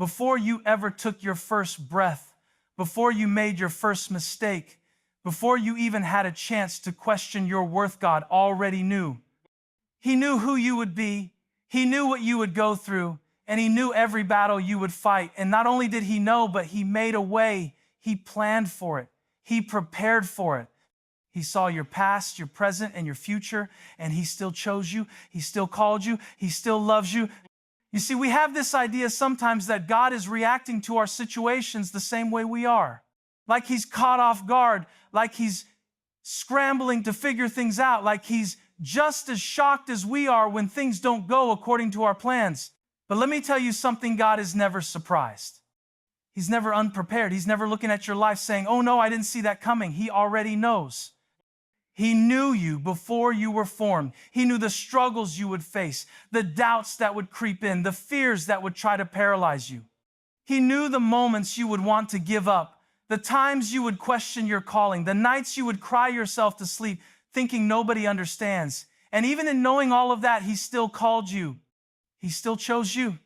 before you ever took your first breath, before you made your first mistake, before you even had a chance to question your worth, God already knew. He knew who you would be. He knew what you would go through, and he knew every battle you would fight. And not only did he know, but he made a way. He planned for it. He prepared for it. He saw your past, your present, and your future, and he still chose you. He still called you. He still loves you. You see, we have this idea sometimes that God is reacting to our situations the same way we are. Like he's caught off guard, like he's scrambling to figure things out, like he's just as shocked as we are when things don't go according to our plans. But let me tell you something, God is never surprised. He's never unprepared. He's never looking at your life saying, oh no, I didn't see that coming. He already knows. He knew you before you were formed. He knew the struggles you would face, the doubts that would creep in, the fears that would try to paralyze you. He knew the moments you would want to give up, the times you would question your calling, the nights you would cry yourself to sleep thinking nobody understands. And even in knowing all of that, he still called you. He still chose you.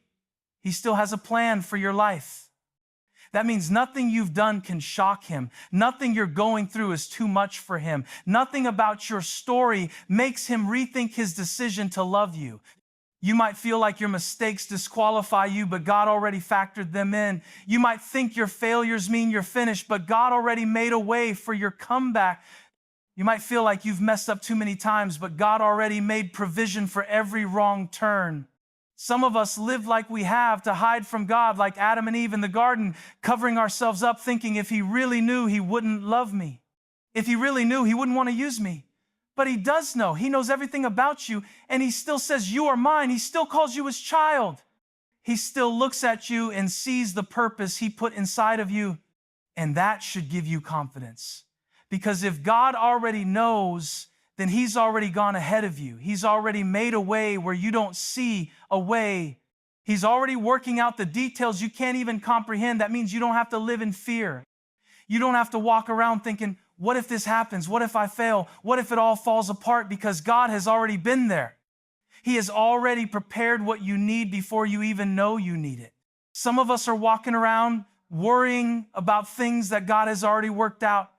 He still has a plan for your life. That means nothing you've done can shock him. Nothing you're going through is too much for him. Nothing about your story makes him rethink his decision to love you. You might feel like your mistakes disqualify you, but God already factored them in. You might think your failures mean you're finished, but God already made a way for your comeback. You might feel like you've messed up too many times, but God already made provision for every wrong turn. Some of us live like we have to hide from God, like Adam and Eve in the garden, covering ourselves up, thinking if he really knew, he wouldn't love me. If he really knew, he wouldn't want to use me. But he does know. He knows everything about you, and he still says, you are mine. He still calls you his child. He still looks at you and sees the purpose he put inside of you, and that should give you confidence. Because if God already knows, then he's already gone ahead of you. He's already made a way where you don't see a way. He's already working out the details you can't even comprehend. That means you don't have to live in fear. You don't have to walk around thinking, what if this happens? What if I fail? What if it all falls apart? Because God has already been there. He has already prepared what you need before you even know you need it. Some of us are walking around worrying about things that God has already worked out.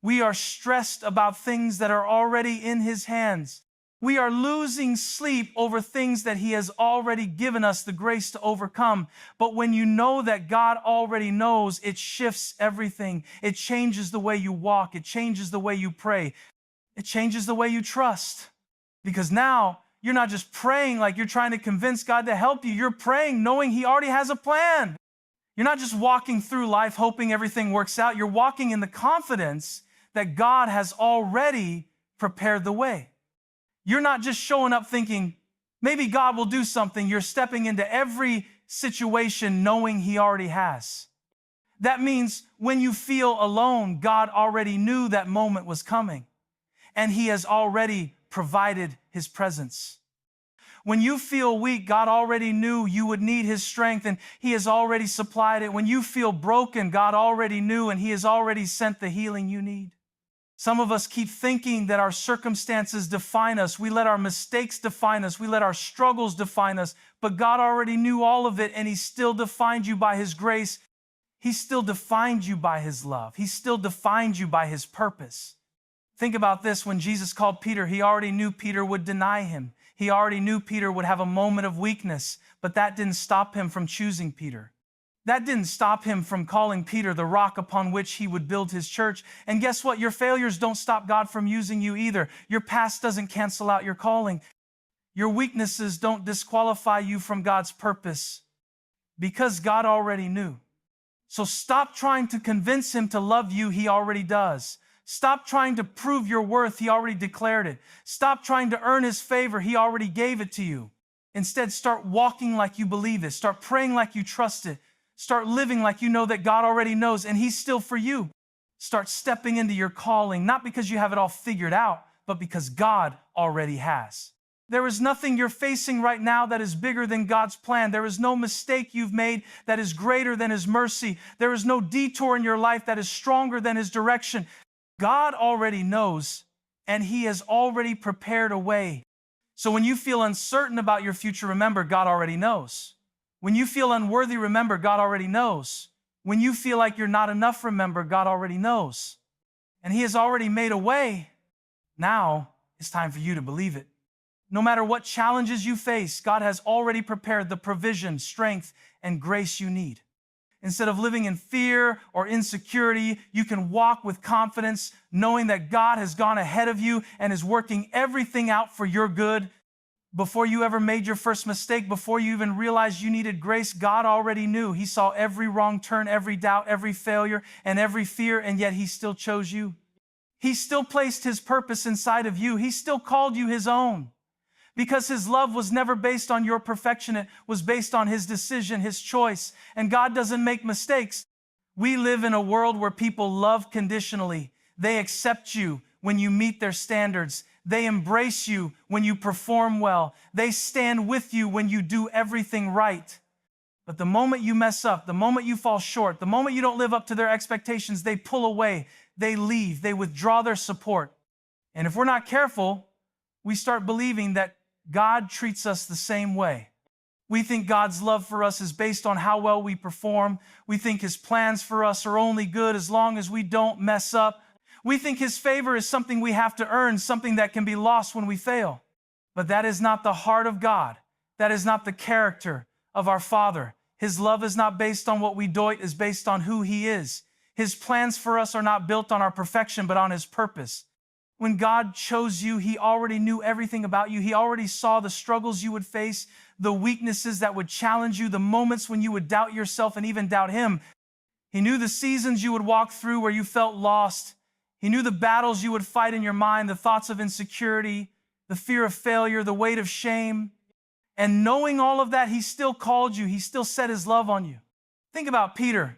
We are stressed about things that are already in his hands. We are losing sleep over things that he has already given us the grace to overcome. But when you know that God already knows, it shifts everything. It changes the way you walk. It changes the way you pray. It changes the way you trust. Because now you're not just praying like you're trying to convince God to help you. You're praying knowing he already has a plan. You're not just walking through life hoping everything works out. You're walking in the confidence that God has already prepared the way. You're not just showing up thinking, maybe God will do something. You're stepping into every situation knowing he already has. That means when you feel alone, God already knew that moment was coming, and he has already provided his presence. When you feel weak, God already knew you would need his strength, and he has already supplied it. When you feel broken, God already knew, and he has already sent the healing you need. Some of us keep thinking that our circumstances define us. We let our mistakes define us. We let our struggles define us. But God already knew all of it, and he still defined you by his grace. He still defined you by his love. He still defined you by his purpose. Think about this. When Jesus called Peter, he already knew Peter would deny him. He already knew Peter would have a moment of weakness, but that didn't stop him from choosing Peter. That didn't stop him from calling Peter the rock upon which he would build his church. And guess what? Your failures don't stop God from using you either. Your past doesn't cancel out your calling. Your weaknesses don't disqualify you from God's purpose, because God already knew. So stop trying to convince him to love you. He already does. Stop trying to prove your worth. He already declared it. Stop trying to earn his favor. He already gave it to you. Instead, start walking like you believe it. Start praying like you trust it. Start living like you know that God already knows, and he's still for you. Start stepping into your calling, not because you have it all figured out, but because God already has. There is nothing you're facing right now that is bigger than God's plan. There is no mistake you've made that is greater than his mercy. There is no detour in your life that is stronger than his direction. God already knows, and he has already prepared a way. So when you feel uncertain about your future, remember, God already knows. When you feel unworthy, remember, God already knows. When you feel like you're not enough, remember, God already knows. And He has already made a way. Now it's time for you to believe it. No matter what challenges you face, God has already prepared the provision, strength, and grace you need. Instead of living in fear or insecurity, you can walk with confidence, knowing that God has gone ahead of you and is working everything out for your good. Before you ever made your first mistake, before you even realized you needed grace, God already knew. He saw every wrong turn, every doubt, every failure, and every fear, and yet He still chose you. He still placed His purpose inside of you. He still called you His own. Because His love was never based on your perfection. It was based on His decision, His choice. And God doesn't make mistakes. We live in a world where people love conditionally. They accept you when you meet their standards. They embrace you when you perform well. They stand with you when you do everything right. But the moment you mess up, the moment you fall short, the moment you don't live up to their expectations, they pull away, they leave, they withdraw their support. And if we're not careful, we start believing that God treats us the same way. We think God's love for us is based on how well we perform. We think His plans for us are only good as long as we don't mess up. We think His favor is something we have to earn, something that can be lost when we fail. But that is not the heart of God. That is not the character of our Father. His love is not based on what we do, it is based on who He is. His plans for us are not built on our perfection, but on His purpose. When God chose you, He already knew everything about you. He already saw the struggles you would face, the weaknesses that would challenge you, the moments when you would doubt yourself and even doubt Him. He knew the seasons you would walk through where you felt lost. He knew the battles you would fight in your mind, the thoughts of insecurity, the fear of failure, the weight of shame. And knowing all of that, He still called you. He still set His love on you. Think about Peter.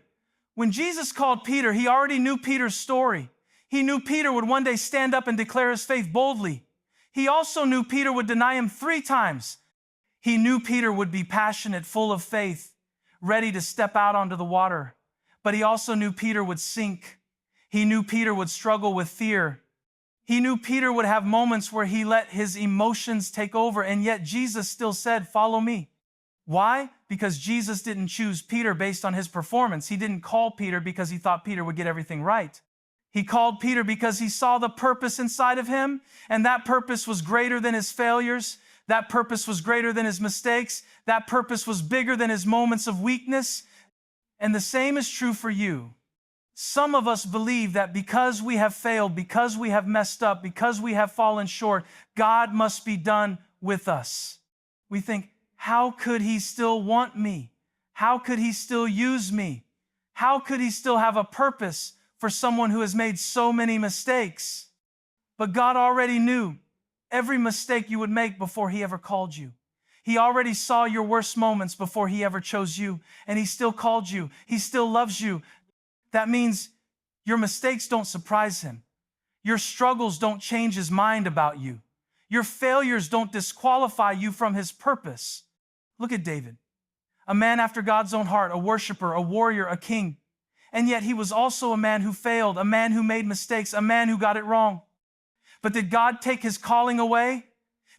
When Jesus called Peter, He already knew Peter's story. He knew Peter would one day stand up and declare his faith boldly. He also knew Peter would deny Him 3 times. He knew Peter would be passionate, full of faith, ready to step out onto the water. But He also knew Peter would sink. He knew Peter would struggle with fear. He knew Peter would have moments where he let his emotions take over, and yet Jesus still said, "Follow me." Why? Because Jesus didn't choose Peter based on his performance. He didn't call Peter because He thought Peter would get everything right. He called Peter because He saw the purpose inside of him, and that purpose was greater than his failures. That purpose was greater than his mistakes. That purpose was bigger than his moments of weakness. And the same is true for you. Some of us believe that because we have failed, because we have messed up, because we have fallen short, God must be done with us. We think, how could He still want me? How could He still use me? How could He still have a purpose for someone who has made so many mistakes? But God already knew every mistake you would make before He ever called you. He already saw your worst moments before He ever chose you, and He still called you. He still loves you. That means your mistakes don't surprise Him. Your struggles don't change His mind about you. Your failures don't disqualify you from His purpose. Look at David, a man after God's own heart, a worshiper, a warrior, a king. And yet he was also a man who failed, a man who made mistakes, a man who got it wrong. But did God take his calling away?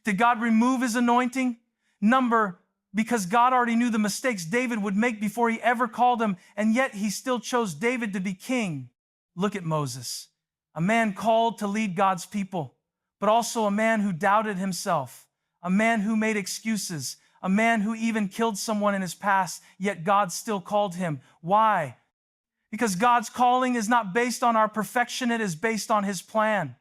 Did God remove His anointing? Because God already knew the mistakes David would make before He ever called him, and yet He still chose David to be king. Look at Moses, a man called to lead God's people, but also a man who doubted himself, a man who made excuses, a man who even killed someone in his past, yet God still called him. Why? Because God's calling is not based on our perfection, it is based on His plan.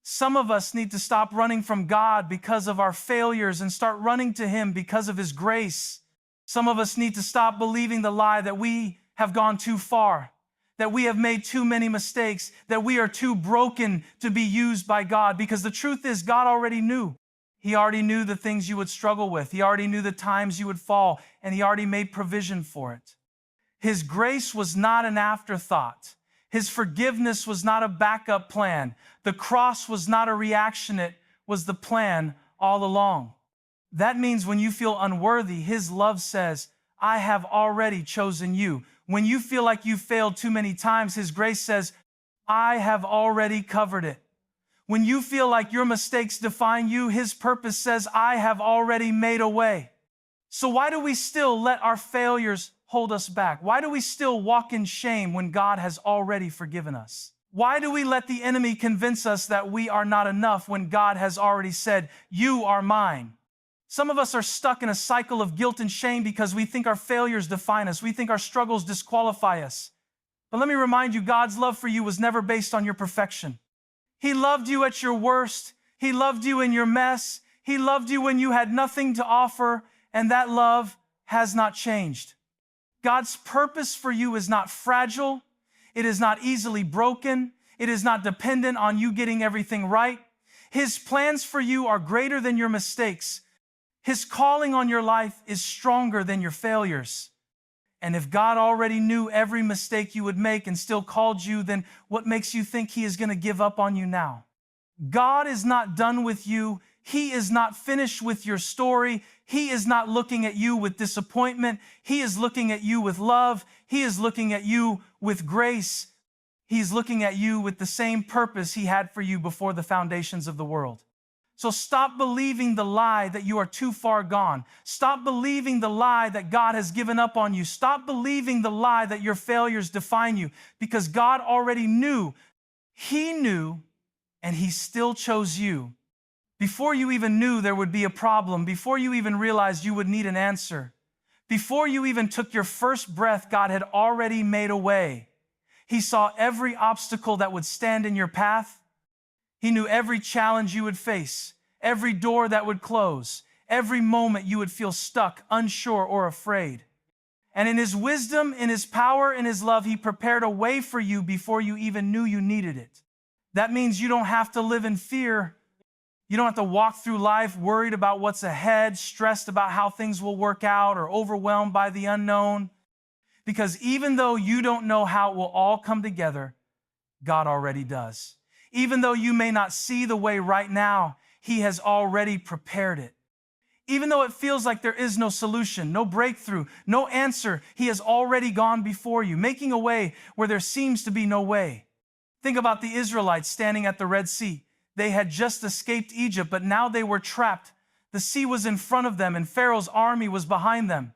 Some of us need to stop running from God because of our failures and start running to Him because of His grace. Some of us need to stop believing the lie that we have gone too far, that we have made too many mistakes, that we are too broken to be used by God, because the truth is God already knew. He already knew the things you would struggle with. He already knew the times you would fall, and He already made provision for it. His grace was not an afterthought. His forgiveness was not a backup plan. The cross was not a reaction. It was the plan all along. That means when you feel unworthy, His love says, I have already chosen you. When you feel like you failed too many times, His grace says, I have already covered it. When you feel like your mistakes define you, His purpose says, I have already made a way. So why do we still let our failures hold us back? Why do we still walk in shame when God has already forgiven us? Why do we let the enemy convince us that we are not enough when God has already said, "You are mine"? Some of us are stuck in a cycle of guilt and shame because we think our failures define us. We think our struggles disqualify us. But let me remind you, God's love for you was never based on your perfection. He loved you at your worst. He loved you in your mess. He loved you when you had nothing to offer, and that love has not changed. God's purpose for you is not fragile. It is not easily broken. It is not dependent on you getting everything right. His plans for you are greater than your mistakes. His calling on your life is stronger than your failures. And if God already knew every mistake you would make and still called you, then what makes you think He is going to give up on you now? God is not done with you. He is not finished with your story. He is not looking at you with disappointment. He is looking at you with love. He is looking at you with grace. He's looking at you with the same purpose He had for you before the foundations of the world. So stop believing the lie that you are too far gone. Stop believing the lie that God has given up on you. Stop believing the lie that your failures define you, because God already knew. He knew, and He still chose you. Before you even knew there would be a problem, before you even realized you would need an answer, before you even took your first breath, God had already made a way. He saw every obstacle that would stand in your path. He knew every challenge you would face, every door that would close, every moment you would feel stuck, unsure, or afraid. And in His wisdom, in His power, in His love, He prepared a way for you before you even knew you needed it. That means you don't have to live in fear. You don't have to walk through life worried about what's ahead, stressed about how things will work out, or overwhelmed by the unknown. Because even though you don't know how it will all come together, God already does. Even though you may not see the way right now, He has already prepared it. Even though it feels like there is no solution, no breakthrough, no answer, He has already gone before you, making a way where there seems to be no way. Think about the Israelites standing at the Red Sea. They had just escaped Egypt, but now they were trapped. The sea was in front of them, and Pharaoh's army was behind them.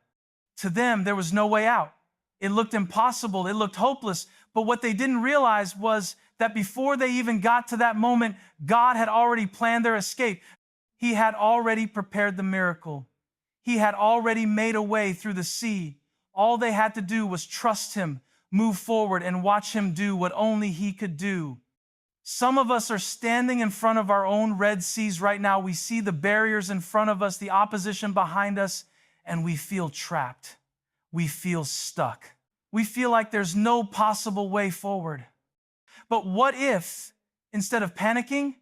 To them, there was no way out. It looked impossible. It looked hopeless. But what they didn't realize was that before they even got to that moment, God had already planned their escape. He had already prepared the miracle. He had already made a way through the sea. All they had to do was trust Him, move forward, and watch Him do what only He could do. Some of us are standing in front of our own Red Seas right now. We see the barriers in front of us, the opposition behind us, and we feel trapped. We feel stuck. We feel like there's no possible way forward. But what if, instead of panicking,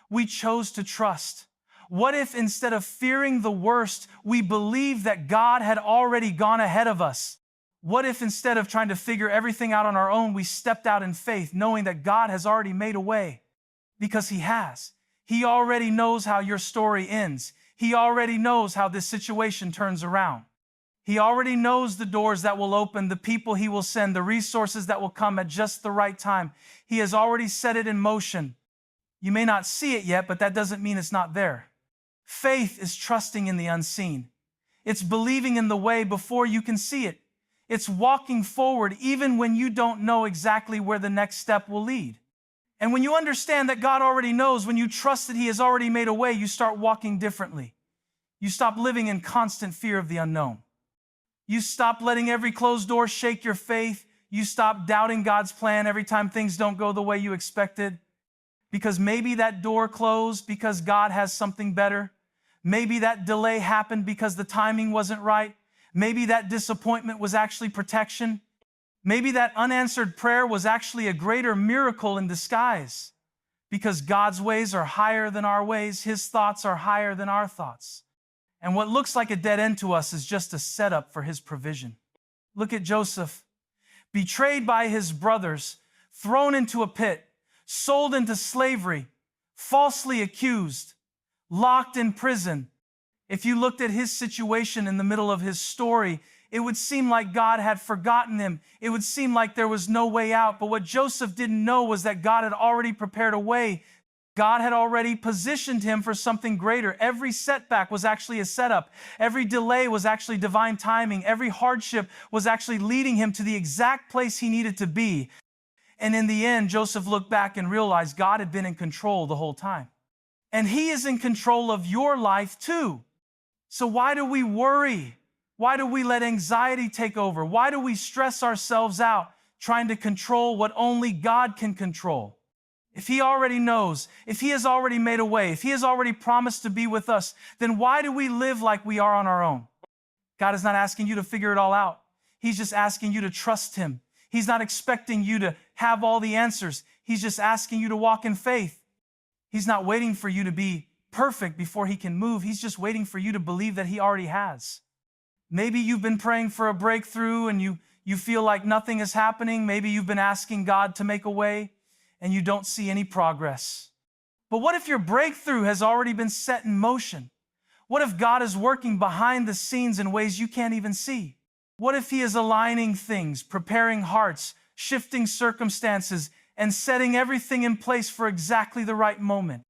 we chose to trust? What if, instead of fearing the worst, we believed that God had already gone ahead of us? What if, instead of trying to figure everything out on our own, we stepped out in faith, knowing that God has already made a way? Because He has. He already knows how your story ends. He already knows how this situation turns around. He already knows the doors that will open, the people He will send, the resources that will come at just the right time. He has already set it in motion. You may not see it yet, but that doesn't mean it's not there. Faith is trusting in the unseen. It's believing in the way before you can see it. It's walking forward even when you don't know exactly where the next step will lead. And when you understand that God already knows, when you trust that He has already made a way, you start walking differently. You stop living in constant fear of the unknown. You stop letting every closed door shake your faith. You stop doubting God's plan every time things don't go the way you expected. Because maybe that door closed because God has something better. Maybe that delay happened because the timing wasn't right. Maybe that disappointment was actually protection. Maybe that unanswered prayer was actually a greater miracle in disguise. Because God's ways are higher than our ways. His thoughts are higher than our thoughts. And what looks like a dead end to us is just a setup for His provision. Look at Joseph, betrayed by his brothers, thrown into a pit, sold into slavery, falsely accused, locked in prison. If you looked at his situation in the middle of his story, it would seem like God had forgotten him. It would seem like there was no way out. But what Joseph didn't know was that God had already prepared a way. God had already positioned him for something greater. Every setback was actually a setup. Every delay was actually divine timing. Every hardship was actually leading him to the exact place he needed to be. And in the end, Joseph looked back and realized God had been in control the whole time. And he is in control of your life too. So why do we worry? Why do we let anxiety take over? Why do we stress ourselves out trying to control what only God can control? If he already knows, if he has already made a way, if he has already promised to be with us, then why do we live like we are on our own? God is not asking you to figure it all out. He's just asking you to trust him. He's not expecting you to have all the answers. He's just asking you to walk in faith. He's not waiting for you to be perfect before he can move. He's just waiting for you to believe that he already has. Maybe you've been praying for a breakthrough and you feel like nothing is happening. Maybe you've been asking God to make a way and you don't see any progress. But what if your breakthrough has already been set in motion? What if God is working behind the scenes in ways you can't even see? What if he is aligning things, preparing hearts, shifting circumstances, and setting everything in place for exactly the right moment?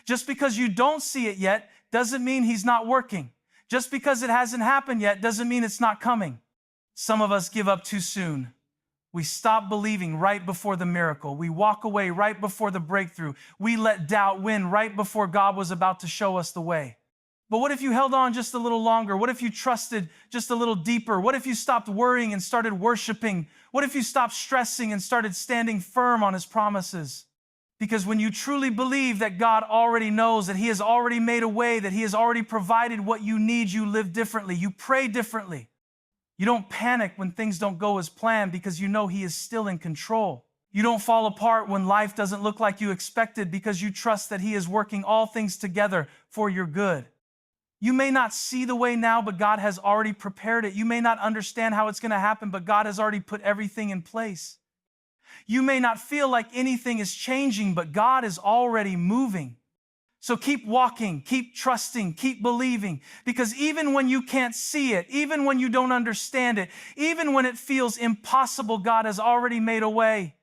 Just because you don't see it yet doesn't mean he's not working. Just because it hasn't happened yet doesn't mean it's not coming. Some of us give up too soon. We stop believing right before the miracle. We walk away right before the breakthrough. We let doubt win right before God was about to show us the way. But what if you held on just a little longer? What if you trusted just a little deeper? What if you stopped worrying and started worshiping? What if you stopped stressing and started standing firm on his promises? Because when you truly believe that God already knows, that he has already made a way, that he has already provided what you need, you live differently. You pray differently. You don't panic when things don't go as planned because you know he is still in control. You don't fall apart when life doesn't look like you expected because you trust that he is working all things together for your good. You may not see the way now, but God has already prepared it. You may not understand how it's going to happen, but God has already put everything in place. You may not feel like anything is changing, but God is already moving. So keep walking, keep trusting, keep believing, because even when you can't see it, even when you don't understand it, even when it feels impossible, God has already made a way.